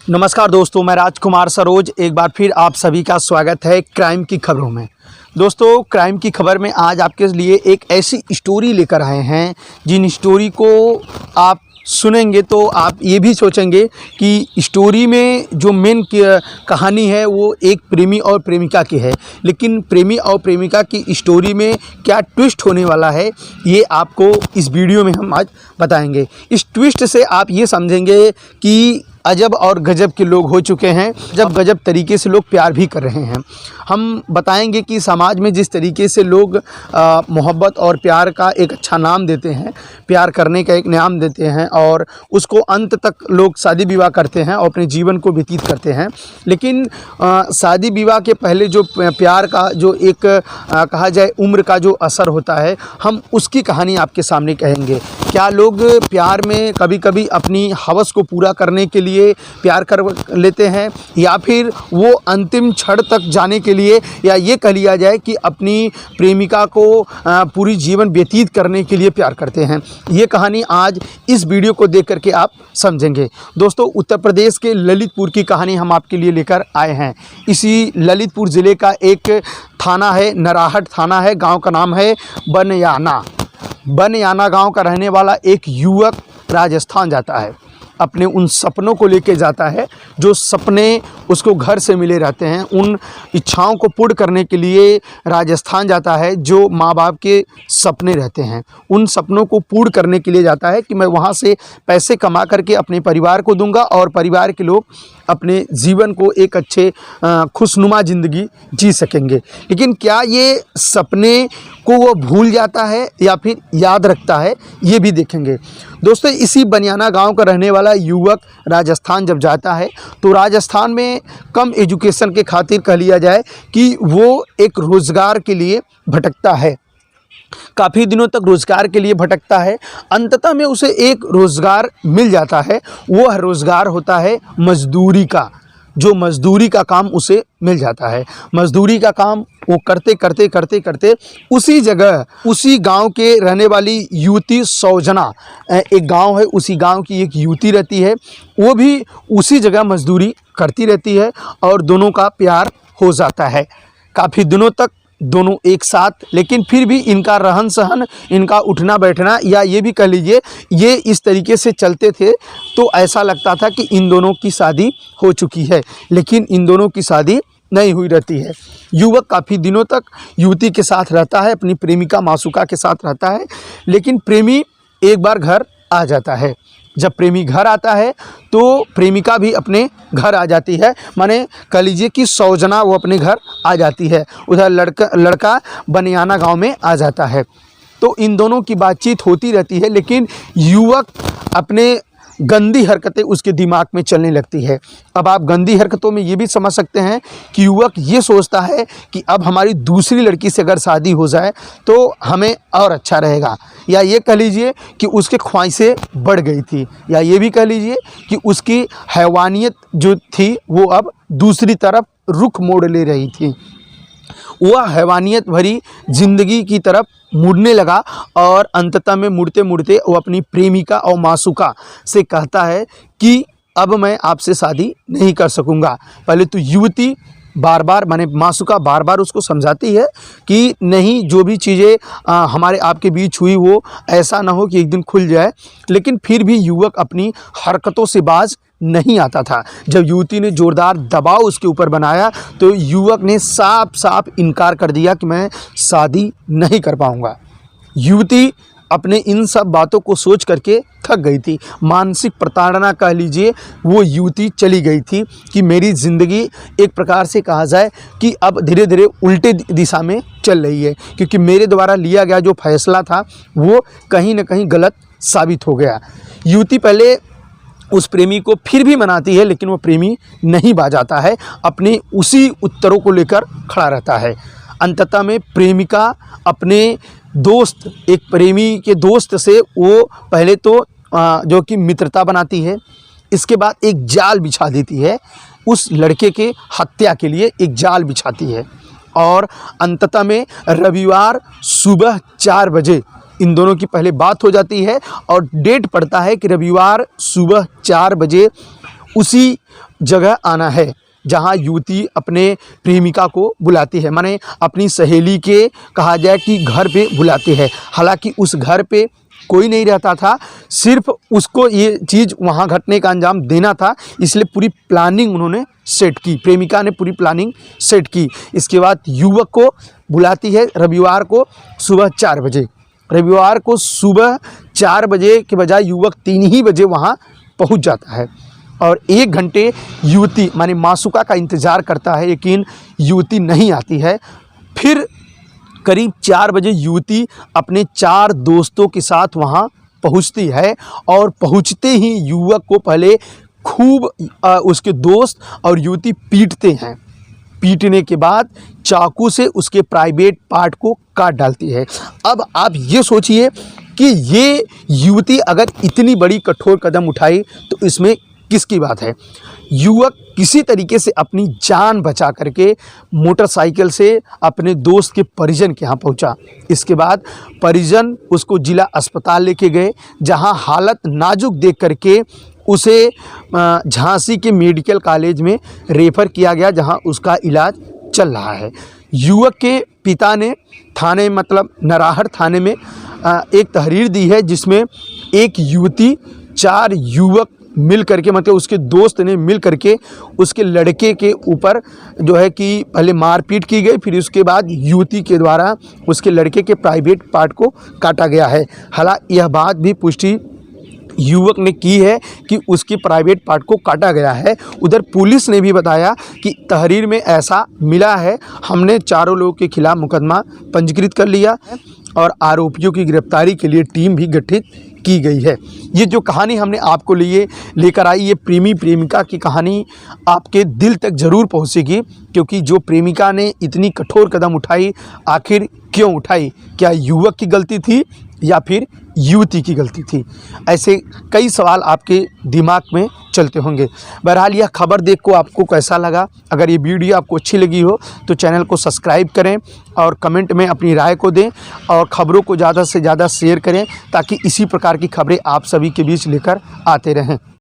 नमस्कार दोस्तों, मैं राजकुमार सरोज एक बार फिर आप सभी का स्वागत है क्राइम की खबरों में। दोस्तों, क्राइम की खबर में आज आपके लिए एक ऐसी स्टोरी लेकर आए हैं जिन स्टोरी को आप सुनेंगे तो आप ये भी सोचेंगे कि स्टोरी में जो मेन कहानी है वो एक प्रेमी और प्रेमिका की है, लेकिन प्रेमी और प्रेमिका की स्टोरी में क्या ट्विस्ट होने वाला है ये आपको इस वीडियो में हम आज बताएंगे। इस ट्विस्ट से आप ये समझेंगे कि अजब और गजब के लोग हो चुके हैं, जब गजब तरीके से लोग प्यार भी कर रहे हैं। हम बताएंगे कि समाज में जिस तरीके से लोग मोहब्बत और प्यार का एक अच्छा नाम देते हैं, प्यार करने का एक नाम देते हैं और उसको अंत तक लोग शादी विवाह करते हैं और अपने जीवन को व्यतीत करते हैं, लेकिन शादी विवाह के पहले जो प्यार का जो एक कहा जाए उम्र का जो असर होता है, हम उसकी कहानी आपके सामने कहेंगे। क्या लोग प्यार में कभी कभी अपनी हवस को पूरा करने के लिए प्यार कर लेते हैं, या फिर वो अंतिम क्षण तक जाने के लिए, या ये कह लिया जाए कि अपनी प्रेमिका को पूरी जीवन व्यतीत करने के लिए प्यार करते हैं। ये कहानी आज इस वीडियो को देख करके आप समझेंगे। दोस्तों, उत्तर प्रदेश के ललितपुर की कहानी हम आपके लिए लेकर आए हैं। इसी ललितपुर ज़िले का एक थाना है, नराहट थाना है, गांव का नाम है बनयाना। बनयाना गांव का रहने वाला एक युवक राजस्थान जाता है, अपने उन सपनों को लेके जाता है जो सपने उसको घर से मिले रहते हैं। उन इच्छाओं को पूर्ण करने के लिए राजस्थान जाता है जो माँ बाप के सपने रहते हैं। उन सपनों को पूर्ण करने के लिए जाता है कि मैं वहाँ से पैसे कमा करके अपने परिवार को दूंगा और परिवार के लोग अपने जीवन को एक अच्छे खुशनुमा ज़िंदगी जी सकेंगे। लेकिन क्या ये सपने को वो भूल जाता है या फिर याद रखता है, ये भी देखेंगे। दोस्तों, इसी बनियाना गांव का रहने वाला युवक राजस्थान जब जाता है तो राजस्थान में कम एजुकेशन के खातिर कह लिया जाए कि वो एक रोज़गार के लिए भटकता है। काफ़ी दिनों तक रोज़गार के लिए भटकता है। अंततः में उसे एक रोज़गार मिल जाता है। वह रोज़गार होता है मज़दूरी का, जो मज़दूरी का काम उसे मिल जाता है। मज़दूरी का काम वो करते उसी जगह, उसी गांव के रहने वाली युवती सौजना, एक गांव है, उसी गांव की एक युवती रहती है, वो भी उसी जगह मज़दूरी करती रहती है और दोनों का प्यार हो जाता है। काफ़ी दिनों तक दोनों एक साथ, लेकिन फिर भी इनका रहन सहन, इनका उठना बैठना, या ये भी कह लीजिए ये इस तरीके से चलते थे तो ऐसा लगता था कि इन दोनों की शादी हो चुकी है, लेकिन इन दोनों की शादी नहीं हुई रहती है। युवक काफ़ी दिनों तक युवती के साथ रहता है, अपनी प्रेमिका मासूका के साथ रहता है, लेकिन प्रेमी एक बार घर आ जाता है। जब प्रेमी घर आता है तो प्रेमिका भी अपने घर आ जाती है, माने कह लीजिए कि सौजना वो अपने घर आ जाती है। उधर लड़का बनियाना गांव में आ जाता है। तो इन दोनों की बातचीत होती रहती है, लेकिन युवक अपने गंदी हरकतें उसके दिमाग में चलने लगती है। अब आप गंदी हरकतों में ये भी समझ सकते हैं कि युवक ये सोचता है कि अब हमारी दूसरी लड़की से अगर शादी हो जाए तो हमें और अच्छा रहेगा, या ये कह लीजिए कि उसके ख्वाहिशें बढ़ गई थी, या ये भी कह लीजिए कि उसकी हैवानियत जो थी वो अब दूसरी तरफ रुख मोड़ ले रही थी। वह हैवानियत भरी ज़िंदगी की तरफ मुड़ने लगा और अंततः में मुड़ते मुड़ते वो अपनी प्रेमिका और मासूका से कहता है कि अब मैं आपसे शादी नहीं कर सकूंगा। पहले तो युवती बार बार, माने मासूका बार बार उसको समझाती है कि नहीं, जो भी चीज़ें हमारे आपके बीच हुई वो ऐसा ना हो कि एक दिन खुल जाए, लेकिन फिर भी युवक अपनी हरकतों से बाज नहीं आता था। जब युवती ने ज़ोरदार दबाव उसके ऊपर बनाया तो युवक ने साफ साफ इनकार कर दिया कि मैं शादी नहीं कर पाऊंगा। युवती अपने इन सब बातों को सोच करके थक गई थी। मानसिक प्रताड़ना कह लीजिए वो युवती चली गई थी कि मेरी ज़िंदगी एक प्रकार से कहा जाए कि अब धीरे धीरे उल्टे दिशा में चल रही है, क्योंकि मेरे द्वारा लिया गया जो फैसला था वो कहीं ना कहीं गलत साबित हो गया। युवती पहले उस प्रेमी को फिर भी मनाती है, लेकिन वो प्रेमी नहीं बाजाता है, अपने उसी उत्तरों को लेकर खड़ा रहता है। अंततः में प्रेमिका अपने दोस्त, एक प्रेमी के दोस्त से वो पहले तो जो कि मित्रता बनाती है, इसके बाद एक जाल बिछा देती है, उस लड़के के हत्या के लिए एक जाल बिछाती है। और अंततः में रविवार सुबह 4 बजे इन दोनों की पहले बात हो जाती है और डेट पड़ता है कि रविवार सुबह 4 बजे उसी जगह आना है जहाँ युवती अपने प्रेमिका को बुलाती है, माने अपनी सहेली के कहा जाए कि घर पे बुलाती है। हालांकि उस घर पे कोई नहीं रहता था, सिर्फ उसको ये चीज़ वहाँ घटने का अंजाम देना था, इसलिए पूरी प्लानिंग उन्होंने सेट की, प्रेमिका ने पूरी प्लानिंग सेट की। इसके बाद युवक को बुलाती है रविवार को सुबह 4 बजे। रविवार को सुबह 4 बजे के बजाय युवक 3 ही बजे वहाँ पहुँच जाता है और 1 घंटे युवती माने मासूका का इंतज़ार करता है, लेकिन युवती नहीं आती है। फिर करीब 4 बजे युवती अपने 4 दोस्तों के साथ वहाँ पहुँचती है और पहुँचते ही युवक को पहले खूब उसके दोस्त और युवती पीटते हैं। पीटने के बाद चाकू से उसके प्राइवेट पार्ट को काट डालती है। अब आप ये सोचिए कि ये युवती अगर इतनी बड़ी कठोर कदम उठाई तो इसमें किसकी बात है। युवक किसी तरीके से अपनी जान बचा करके मोटरसाइकिल से अपने दोस्त के परिजन के यहाँ पहुँचा। इसके बाद परिजन उसको जिला अस्पताल लेके गए, जहाँ हालत नाजुक देख करके उसे झांसी के मेडिकल कॉलेज में रेफ़र किया गया, जहाँ उसका इलाज चल रहा है। युवक के पिता ने थाने मतलब नराहर थाने में एक तहरीर दी है, जिसमें एक युवती 4 युवक मिल करके मतलब उसके दोस्त ने मिल करके उसके लड़के के ऊपर जो है कि पहले मारपीट की गई, फिर उसके बाद युवती के द्वारा उसके लड़के के प्राइवेट पार्ट को काटा गया है। हालांकि यह बात भी पुष्टि युवक ने की है कि उसके प्राइवेट पार्ट को काटा गया है। उधर पुलिस ने भी बताया कि तहरीर में ऐसा मिला है, हमने चारों लोगों के खिलाफ मुकदमा पंजीकृत कर लिया और आरोपियों की गिरफ्तारी के लिए टीम भी गठित की गई है। ये जो कहानी हमने आपको लिए लेकर आई, ये प्रेमी प्रेमिका की कहानी आपके दिल तक ज़रूर पहुंचेगी, क्योंकि जो प्रेमिका ने इतनी कठोर कदम उठाई, आखिर क्यों उठाई? क्या युवक की गलती थी या फिर युवती की गलती थी? ऐसे कई सवाल आपके दिमाग में चलते होंगे। बहरहाल यह खबर देख को आपको कैसा लगा? अगर ये वीडियो आपको अच्छी लगी हो तो चैनल को सब्सक्राइब करें और कमेंट में अपनी राय को दें और ख़बरों को ज़्यादा से ज़्यादा शेयर करें, ताकि इसी प्रकार की खबरें आप सभी के बीच लेकर आते रहें।